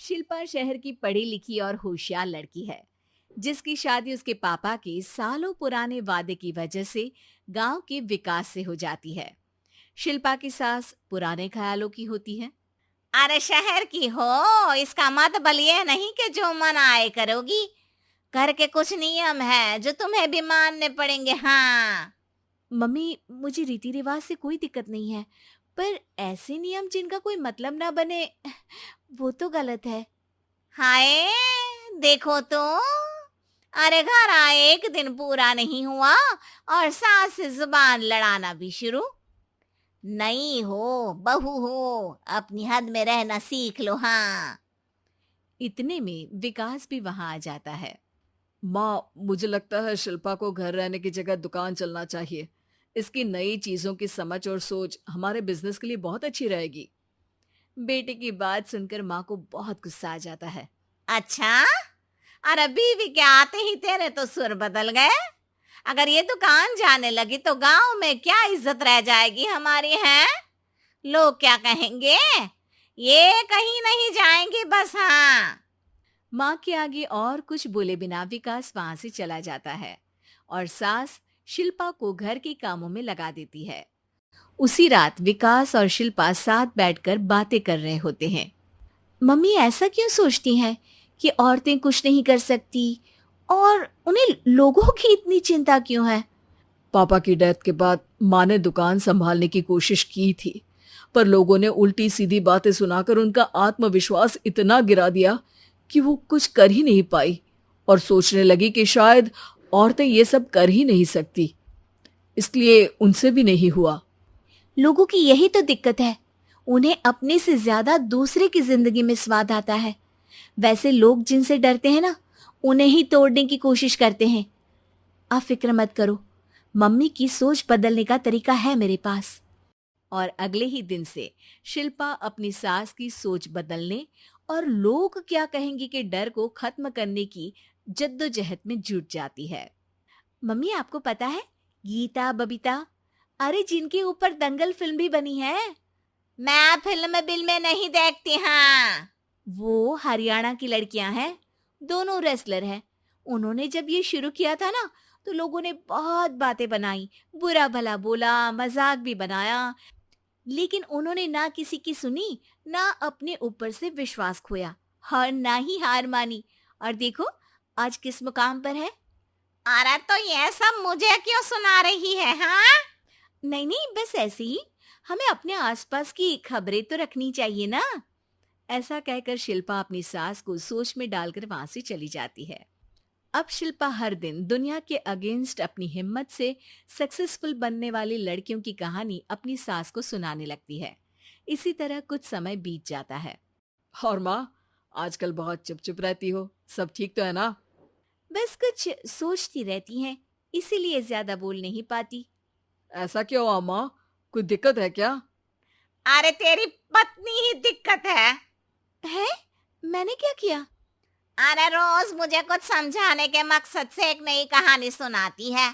शिल्पा शहर की पढ़ी लिखी और होशियार लड़की है, जिसकी शादी उसके पापा के सालों पुराने वादे की वजह से गांव के विकास से हो जाती है। शिल्पा की सास पुराने ख्यालों की होती है। अरे शहर की हो, इसका मतलब ये नहीं कि जो मन आए करोगी। घर के कुछ नियम है जो तुम्हें भी मानने पड़ेंगे। हाँ। मम्मी, मुझे रीति रिवाज से कोई दिक्कत नहीं है, पर ऐसे नियम जिनका कोई मतलब ना बने, वो तो गलत है। हाय, देखो तो। अरे घर आए एक दिन पूरा नहीं हुआ और सास से जुबान लड़ाना भी शुरू। नहीं हो, बहू हो, अपनी हद में रहना सीख लो। हाँ। इतने में विकास भी वहां आ जाता है। माँ, मुझे लगता है शिल्पा को घर रहने की जगह दुकान चलना चाहिए। इसकी नई चीजों की समझ और सोच हमारे बिजनेस के लिए बहुत अच्छी रहेगी। बेटे की बात सुनकर माँ को बहुत गुस्सा आ जाता है। अच्छा, अरे बीवी के आते ही तेरे तो सुर बदल गए। अगर ये दुकान जाने लगी तो गांव में क्या इज्जत रह जाएगी हमारी है। लोग क्या कहेंगे। ये कहीं नहीं जाएंगी बस। हाँ। माँ के आगे और कुछ बोले बिना विकास वहां से चला जाता है और सास शिल्पा को घर के कामों में लगा देती है। उसी रात विकास और शिल्पा साथ बैठकर बातें कर रहे होते हैं। मम्मी ऐसा क्यों सोचती हैं कि औरतें कुछ नहीं कर सकती, और उन्हें लोगों की इतनी चिंता क्यों है? पापा की डेथ के बाद माँ ने दुकान संभालने की कोशिश की थी, पर लोगों ने उल्टी सीधी बातें सुनाकर उनका आत्मविश्वास इतना गिरा दिया कि वो कुछ कर ही नहीं पाई और सोचने लगी कि शायद औरतें ये सब कर ही नहीं सकती। इसलिए उनसे भी नहीं हुआ। लोगों की यही तो दिक्कत है, उन्हें अपने से ज्यादा दूसरे की जिंदगी में स्वाद आता है। वैसे लोग जिनसे डरते हैं ना, उन्हें ही तोड़ने की कोशिश करते हैं। आप फिक्र मत करो, मम्मी की सोच बदलने का तरीका है मेरे पास। और अगले ही दिन से शिल्पा अपनी सास की सोच बदलने और लोग क्या कहेंगे के डर को खत्म करने की जद्दोजहद में जुट जाती है। मम्मी, आपको पता है, गीता बबीता, अरे जिनके ऊपर दंगल फिल्म भी बनी है, मैं फिल्म बिल में नहीं देखती। हाँ। वो हरियाणा की लड़कियां हैं। दोनों रेसलर हैं। उन्होंने जब ये शुरू किया था ना, तो लोगों ने बहुत बातें बनाई, बुरा भला बोला, मजाक भी बनाया, लेकिन उन्होंने ना किसी की सुनी, ना अपने ऊपर से विश्वास खोया और ना ही हार मानी। और देखो, आज किस मुकाम पर है। अरे तो ये सब मुझे क्यों सुना रही है। हाँ। नहीं नहीं, बस ऐसे ही, हमें अपने आसपास की खबरें तो रखनी चाहिए ना। ऐसा कहकर शिल्पा अपनी सास को सोच में डालकर वहां से चली जाती है। अब शिल्पा हर दिन दुनिया के अगेंस्ट अपनी हिम्मत से सक्सेसफुल बनने वाली लड़कियों की कहानी अपनी सास को सुनाने लगती है। इसी तरह कुछ समय बीत जाता है। और माँ, आजकल बहुत चुप चुप रहती हो, सब ठीक तो है ना? बस कुछ सोचती रहती हैं, इसीलिए ज्यादा बोल नहीं पाती। ऐसा क्यों हुआ माँ? कोई दिक्कत है क्या? अरे तेरी पत्नी ही दिक्कत है। है? मैंने क्या किया? अरे रोज मुझे कुछ समझाने के मकसद से एक नई कहानी सुनाती है,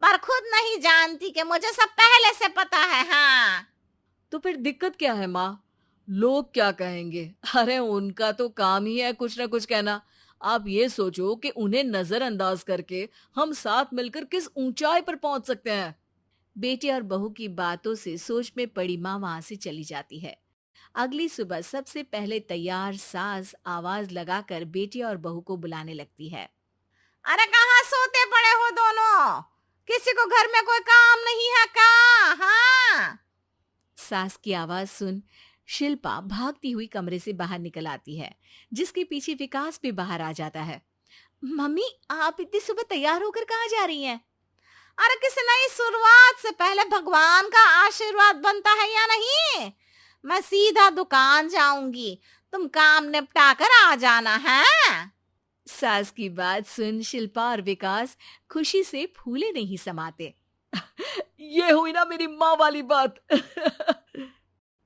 पर खुद नहीं जानती कि मुझे सब पहले से पता है। हाँ। तो फिर दिक्कत क्या है माँ? लोग क्या कहेंगे? अरे उनका तो काम ही है कुछ ना कुछ कहना। आप ये सोचो कि उन्हें नजरअंदाज करके हम साथ मिलकर किस ऊंचाई पर पहुंच सकते हैं। बेटे और बहू की बातों से सोच में पड़ी माँ वहां से चली जाती है। अगली सुबह सबसे पहले तैयार सास आवाज लगाकर बेटे और बहू को बुलाने लगती है। अरे कहाँ सोते पड़े हो दोनों? किसी को घर में कोई काम नहीं है क्या? हाँ। सास की आवाज सुन शिल्पा भागती हुई कमरे से बाहर निकल आती है, जिसके पीछे विकास भी बाहर आ जाता है। मम्मी, आप इतनी सुबह तैयार होकर कहाँ जा रही हैं? अरे किसी नई शुरुआत से पहले भगवान का आशीर्वाद बनता है या नहीं? मैं सीधा दुकान जाऊंगी, तुम काम निपटा कर आ जाना है। सास की बात सुन शिल्पा और विकास खुशी से फूले नहीं समाते। ये हुई ना मेरी माँ वाली बात।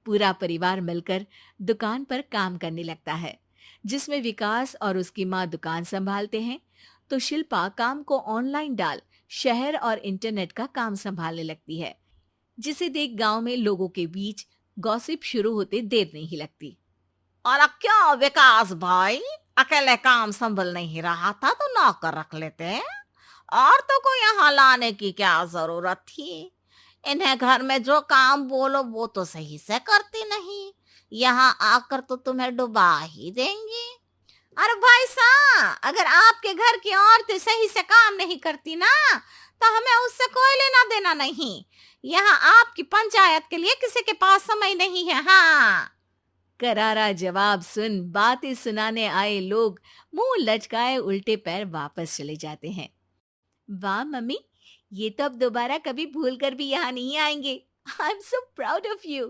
पूरा परिवार मिलकर दुकान पर काम करने लगता है, जिसमें विकास और उसकी माँ दुकान संभालते हैं, तो शिल्पा काम को ऑनलाइन डाल शहर और इंटरनेट का काम संभालने लगती है, जिसे देख गांव में लोगों के बीच गॉसिप शुरू होते देर नहीं लगती। और क्या विकास भाई, अकेले काम संभल नहीं रहा था तो नौकर रख लेते। और तो को यहाँ लाने की क्या जरूरत थी? इन्हें घर में जो काम बोलो वो तो सही से करती नहीं, यहाँ आकर तो तुम्हें डुबा ही देंगी। अरे भाई साहब, अगर आपके घर की औरतें सही से काम नहीं करती ना, तो हमें उससे कोई लेना देना नहीं। यहाँ आपकी पंचायत के लिए किसी के पास समय नहीं है। हाँ। करारा जवाब सुन बातें सुनाने आए लोग मुंह लटकाए उल्टे पैर वापस चले जाते हैं। वाह मम्मी, ये तो अब दोबारा कभी भूल कर भी यहाँ नहीं आएंगे। I am so proud of you.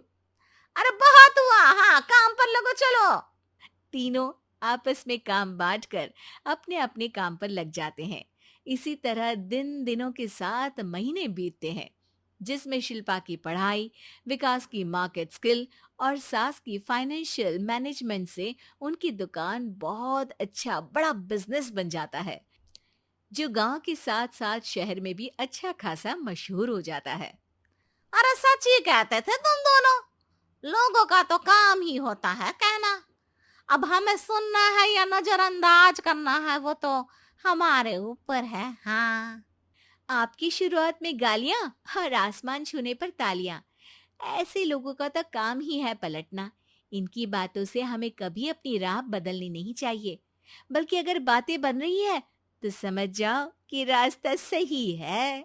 अरे बहुत हुआ, हाँ काम पर लगो चलो। तीनों आपस में काम बांटकर अपने अपने काम पर लग जाते हैं। इसी तरह दिनों के साथ महीने बीतते हैं, जिसमें शिल्पा की पढ़ाई, विकास की मार्केट स्किल और सास की फाइनेंशियल मैनेजमेंट से उनकी दुकान बहुत अच्छा बड़ा बिजनेस बन जाता है, जो गांव के साथ साथ शहर में भी अच्छा खासा मशहूर हो जाता है। अरे सच ही कहते थे तुम दोनों, लोगों का तो काम ही होता है कहना। अब हमें सुनना है या नजरअंदाज करना है वो तो हमारे ऊपर है। हाँ। आपकी शुरुआत में गालियां और आसमान छूने पर तालियां, ऐसे लोगों का तो काम ही है पलटना। इनकी बातों से हमें कभी अपनी राह बदलनी नहीं चाहिए, बल्कि अगर बातें बन रही है तो समझ जाओ कि रास्ता सही है।